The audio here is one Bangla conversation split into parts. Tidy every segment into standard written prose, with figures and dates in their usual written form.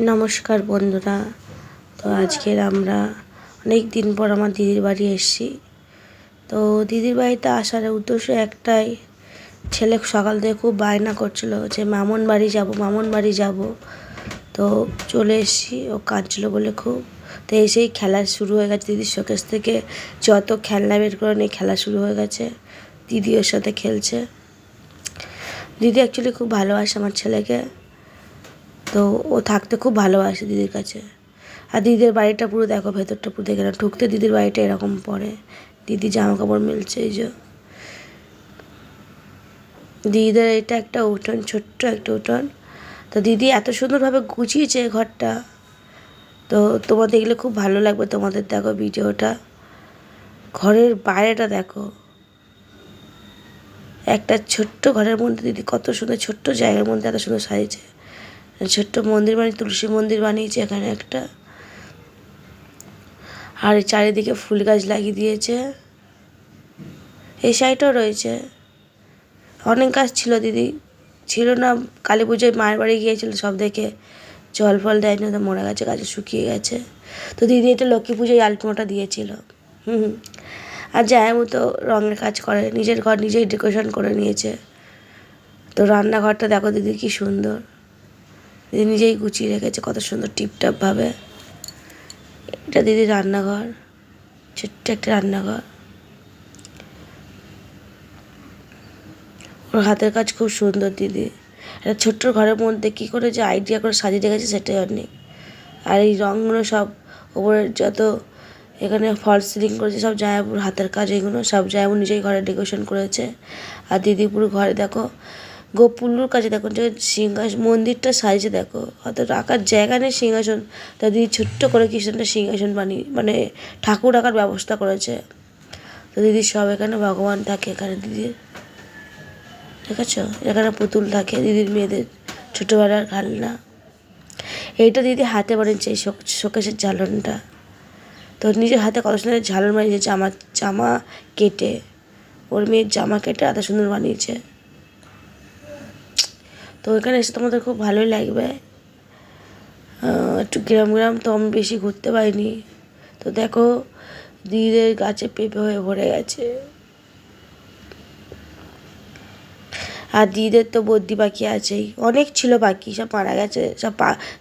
নমস্কার বন্ধুরা। তো আজকের আমরা অনেক দিন পর আমার দিদির বাড়ি এসেছি। তো দিদির বাড়িতে আসার উদ্দেশ্য একটাই, ছেলে সকাল থেকে খুব বায়না করছিল যে মামুন বাড়ি যাব, মামুন বাড়ি যাব। তো চলে এসেছি, ও কাঁদছিল বলে খুব। তো এসেই খেলা শুরু হয়ে গেছে, দিদির শোকেস থেকে যত খেলনা বের করে নিয়ে খেলা শুরু হয়ে গেছে। দিদি ওর সাথে খেলছে। দিদি অ্যাকচুয়ালি খুব ভালোবাসে আমার ছেলেকে, তো ও থাকতে খুব ভালোবাসে দিদির কাছে। আর দিদির বাড়িটা পুরো দেখো, ভেতরটা পুরো দেখে না, ঢুকতে দিদির বাড়িটা এরকম পড়ে। দিদি জামা কাপড় মিলছে, এই যে দিদিদের এটা একটা উঠোন, ছোট্ট একটা উঠোন। তো দিদি এত সুন্দরভাবে গুছিয়েছে ঘরটা, তো তোমার দেখলে খুব ভালো লাগবে তোমাদের। দেখো ভিডিওটা, ঘরের বাইরেটা দেখো, একটা ছোট্ট ঘরের মধ্যে দিদি কত সুন্দর, ছোট্ট জায়গার মধ্যে এত সুন্দর সাজিয়েছে। ছোট্ট মন্দির বানিয়ে, তুলসী মন্দির বানিয়েছে এখানে একটা। আর চারিদিকে ফুল গাছ লাগিয়ে দিয়েছে। এই সাইডটাও রয়েছে, অনেক গাছ ছিল, দিদি ছিল না। কালী পুজোয় মায়ের বাড়ি গিয়েছিল, সব দেখে জল ফল দেয়নি, তো মরে গেছে, গাছে শুকিয়ে গেছে। তো দিদি এটা লক্ষ্মী পুজোয় আলপনাটা দিয়েছিল। আর জায়ামু তো রঙের কাজ করে, নিজের ঘর নিজেই ডেকোরেশন করে নিয়েছে। তো রান্নাঘরটা দেখো দিদি কি সুন্দর, দিদি নিজেই গুছিয়ে রেখেছে কত সুন্দর টিপটাপভাবে। এটা দিদির রান্নাঘর, ছোট্ট একটা রান্নাঘর। ওর হাতের কাজ খুব সুন্দর দিদি। একটা ছোট্ট ঘরের মধ্যে কী করে যে আইডিয়া করে সাজিয়ে রেখেছে সেটাই অনেক। আর এই রঙগুলো সব ওপরের যত এখানে ফল সিলিং করেছে, সব জায়াপুর হাতের কাজ, এগুলো সব জায়াপুর নিজেই ঘরে ডেকোরেশন করেছে। আর দিদি পুরো ঘরে দেখো গোপুল্লুর কাছে দেখো যে সিংহাসন, মন্দিরটা সাইজে দেখো, হয়তো রাখার জায়গা নেই সিংহাসন, তা দিদি ছোট্ট করে কৃষ্ণটা সিংহাসন বানিয়ে মানে ঠাকুর রাখার ব্যবস্থা করেছে। তো দিদি সব এখানে ভগবান থাকে এখানে দিদির, ঠিক আছে। এখানে পুতুল থাকে দিদির মেয়েদের ছোটোবেলার খেলনা। এইটা দিদি হাতে বানিয়েছে, এই শোকেসের ঝালনটা। তো নিজের হাতে কত সুন্দর ঝালন বানিয়েছে, জামা কেটে, ওর মেয়ের জামা কেটে এত সুন্দর বানিয়েছে। তো এখানে এসে তোমাদের খুব ভালোই লাগবে। একটু গ্রাম গ্রাম তো আমি বেশি ঘুরতে পারিনি। তো দেখো দিদিদের গাছে পেঁপে হয়ে ভরে গেছে। আর দিদিদের তো বদ্যি পাখি আছেই, অনেক ছিল পাখি, সব মারা গেছে। সব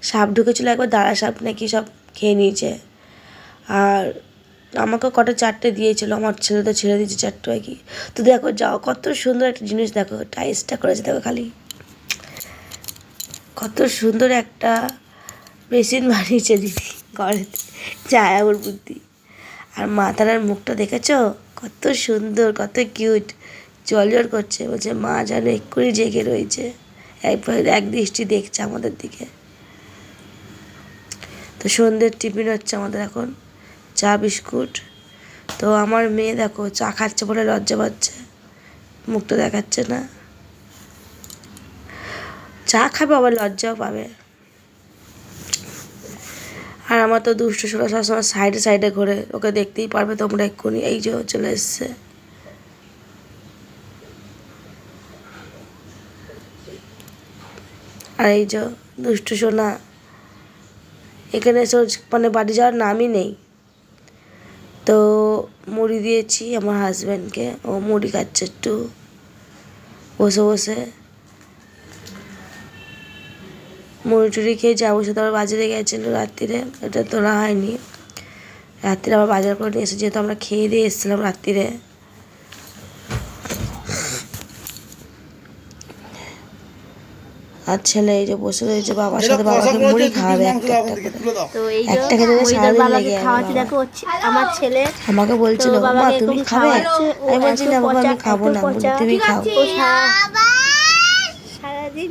সাপ ঢুকেছিলো একবার, দাঁড়া সাপ নাকি, সব খেয়ে নিয়েছে। আর আমাকে কটা চারটে দিয়েছিল, আমার ছেলে তো ছেড়ে দিয়েছে চারটে পাখি। তো দেখো যাও, কত সুন্দর একটা জিনিস দেখো, টাইলসটা করেছে দেখো, খালি কত সুন্দর একটা বেসিন বানিয়েছে দিদি ঘরেতে, যায় ওর বুদ্ধি। আর মাতারার মুখটা দেখেছো কত সুন্দর, কত কিউট, জল জল করছে, বলছে মা যেন এক্ষুনি জেগে রয়েছে, এক দৃষ্টি দেখছে আমাদের দিকে। তো সন্ধ্যের টিফিন হচ্ছে আমাদের এখন চা বিস্কুট। তো আমার মেয়ে দেখো চা খাচ্ছে বলে লজ্জা পাচ্ছে, মুখটা দেখাচ্ছে না। চা খাবে আবার লজ্জাও পাবে। আর আমার তো দুষ্ট ছোটো সবসময় সাইডে সাইডে ঘোরে, ওকে দেখতেই পারবে তোমরা এক্ষুনি, এই যে চলে এসছে। আর এই যে দুষ্টু সোনা এখানে এসে মানে বাড়ি যাওয়ার নামই নেই। তো মুড়ি দিয়েছি আমার হাজব্যান্ডকে, ও মুড়ি খাচ্ছে একটু বসে বসে। মুড়ি টুড়ি খেয়ে যাবো, সাথে আবার বাজারে গেছিলো রাত্রিরে, এটা তোলা হয়নি। রাত্রিরে আবার বাজার করে নিয়ে এসে, যেহেতু আমরা খেয়ে দিয়ে এসেছিলাম রাত্রিরে। আর ছেলে এই যে বসে রয়েছে বাবার সাথে, বাবাকে মুড়ি খাওয়াবে একটা একটা করে, একটা খেতে সারাদিন লেগে যাবে। আমার ছেলে আমাকে বলছিল মা তুমি খাবে, আমি বলছি না বাবা আমি খাবো না, তুমি খাও। সারাদিন